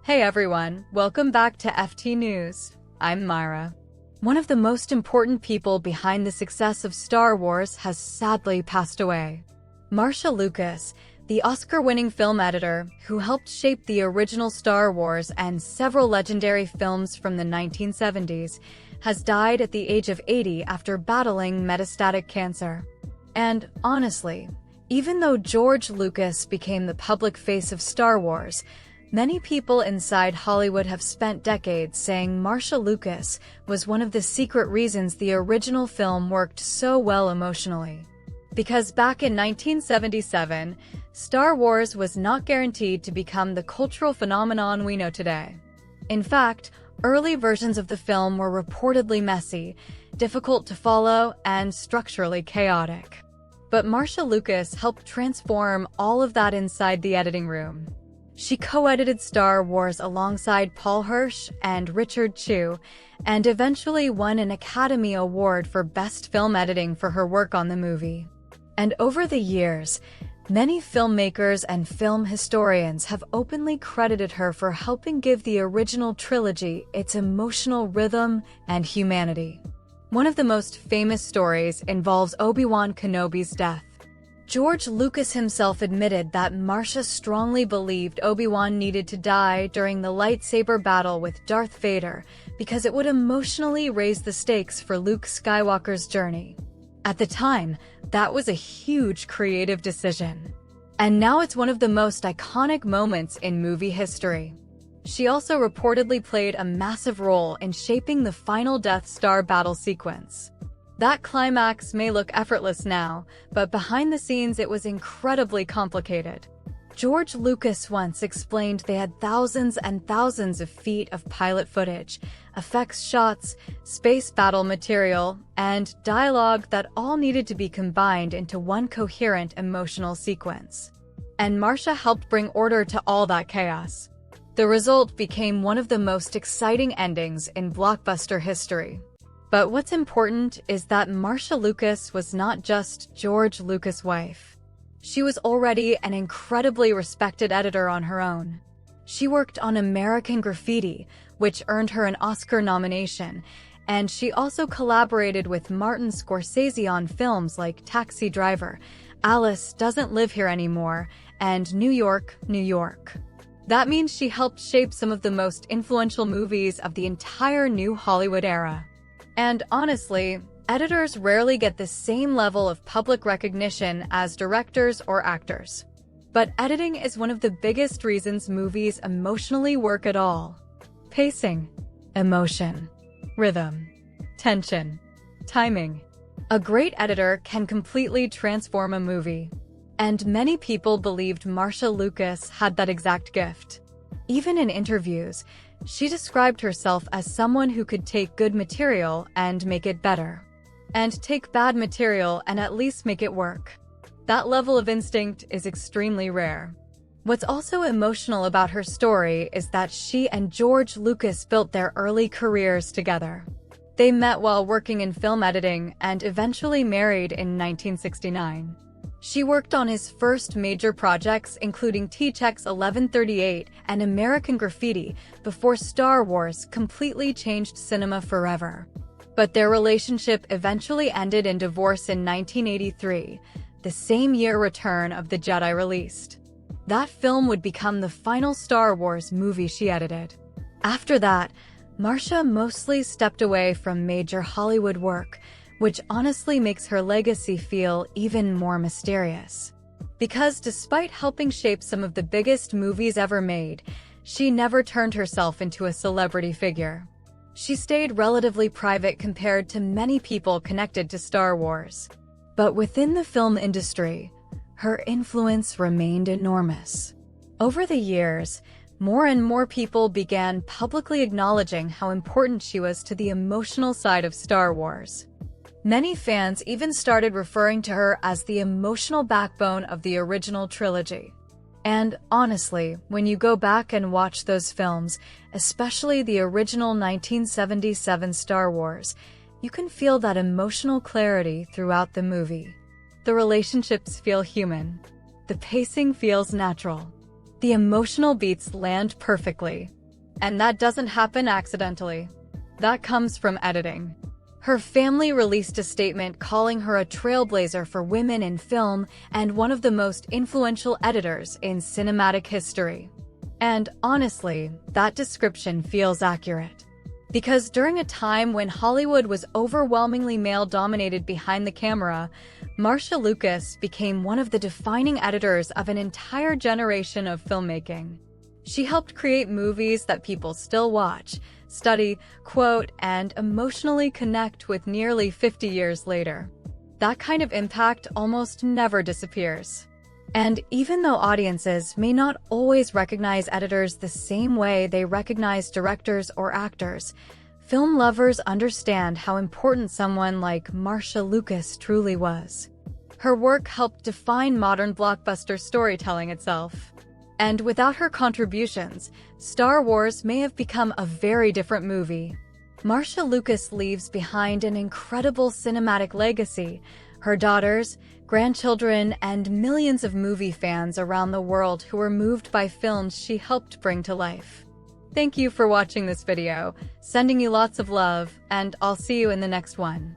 Hey everyone, welcome back to FT News. I'm Myra. One of the most important people behind the success of Star Wars has sadly passed away. Marcia Lucas, the Oscar-winning film editor who helped shape the original Star Wars and several legendary films from the 1970s, has died at the age of 80 after battling metastatic cancer. And honestly, even though George Lucas became the public face of Star Wars, many people inside Hollywood have spent decades saying Marcia Lucas was one of the secret reasons the original film worked so well emotionally. Because back in 1977, Star Wars was not guaranteed to become the cultural phenomenon we know today. In fact, early versions of the film were reportedly messy, difficult to follow, and structurally chaotic. But Marcia Lucas helped transform all of that inside the editing room. She co-edited Star Wars alongside Paul Hirsch and Richard Chew, and eventually won an Academy Award for Best Film Editing for her work on the movie. And over the years, many filmmakers and film historians have openly credited her for helping give the original trilogy its emotional rhythm and humanity. One of the most famous stories involves Obi-Wan Kenobi's death. George Lucas himself admitted that Marcia strongly believed Obi-Wan needed to die during the lightsaber battle with Darth Vader because it would emotionally raise the stakes for Luke Skywalker's journey. At the time, that was a huge creative decision. And now it's one of the most iconic moments in movie history. She also reportedly played a massive role in shaping the final Death Star battle sequence. That climax may look effortless now, but behind the scenes it was incredibly complicated. George Lucas once explained they had thousands and thousands of feet of pilot footage, effects shots, space battle material, and dialogue that all needed to be combined into one coherent emotional sequence. And Marcia helped bring order to all that chaos. The result became one of the most exciting endings in blockbuster history. But what's important is that Marcia Lucas was not just George Lucas' wife. She was already an incredibly respected editor on her own. She worked on American Graffiti, which earned her an Oscar nomination, and she also collaborated with Martin Scorsese on films like Taxi Driver, Alice Doesn't Live Here Anymore, and New York, New York. That means she helped shape some of the most influential movies of the entire New Hollywood era. And honestly, editors rarely get the same level of public recognition as directors or actors. But editing is one of the biggest reasons movies emotionally work at all. Pacing, emotion, rhythm, tension, timing. A great editor can completely transform a movie. And many people believed Marcia Lucas had that exact gift. Even in interviews, she described herself as someone who could take good material and make it better. And take bad material and at least make it work. That level of instinct is extremely rare. What's also emotional about her story is that she and George Lucas built their early careers together. They met while working in film editing and eventually married in 1969. She worked on his first major projects, including T-Chex 1138 and American Graffiti, before Star Wars completely changed cinema forever. But their relationship eventually ended in divorce in 1983, the same year Return of the Jedi released. That film would become the final Star Wars movie she edited. After that, Marcia mostly stepped away from major Hollywood work, which honestly makes her legacy feel even more mysterious. Because despite helping shape some of the biggest movies ever made, she never turned herself into a celebrity figure. She stayed relatively private compared to many people connected to Star Wars. But within the film industry, her influence remained enormous. Over the years, more and more people began publicly acknowledging how important she was to the emotional side of Star Wars. Many fans even started referring to her as the emotional backbone of the original trilogy. And honestly, when you go back and watch those films, especially the original 1977 Star Wars, you can feel that emotional clarity throughout the movie. The relationships feel human. The pacing feels natural. The emotional beats land perfectly, And that doesn't happen accidentally. That comes from editing. Her family released a statement calling her a trailblazer for women in film and one of the most influential editors in cinematic history. And honestly, that description feels accurate. Because during a time when Hollywood was overwhelmingly male-dominated behind the camera, Marcia Lucas became one of the defining editors of an entire generation of filmmaking. She helped create movies that people still watch, study, quote, and emotionally connect with nearly 50 years later. That kind of impact almost never disappears. And even though audiences may not always recognize editors the same way they recognize directors or actors, film lovers understand how important someone like Marcia Lucas truly was. Her work helped define modern blockbuster storytelling itself. And without her contributions, Star Wars may have become a very different movie. Marcia Lucas leaves behind an incredible cinematic legacy. Her daughters, grandchildren, and millions of movie fans around the world who were moved by films she helped bring to life. Thank you for watching this video, sending you lots of love, and I'll see you in the next one.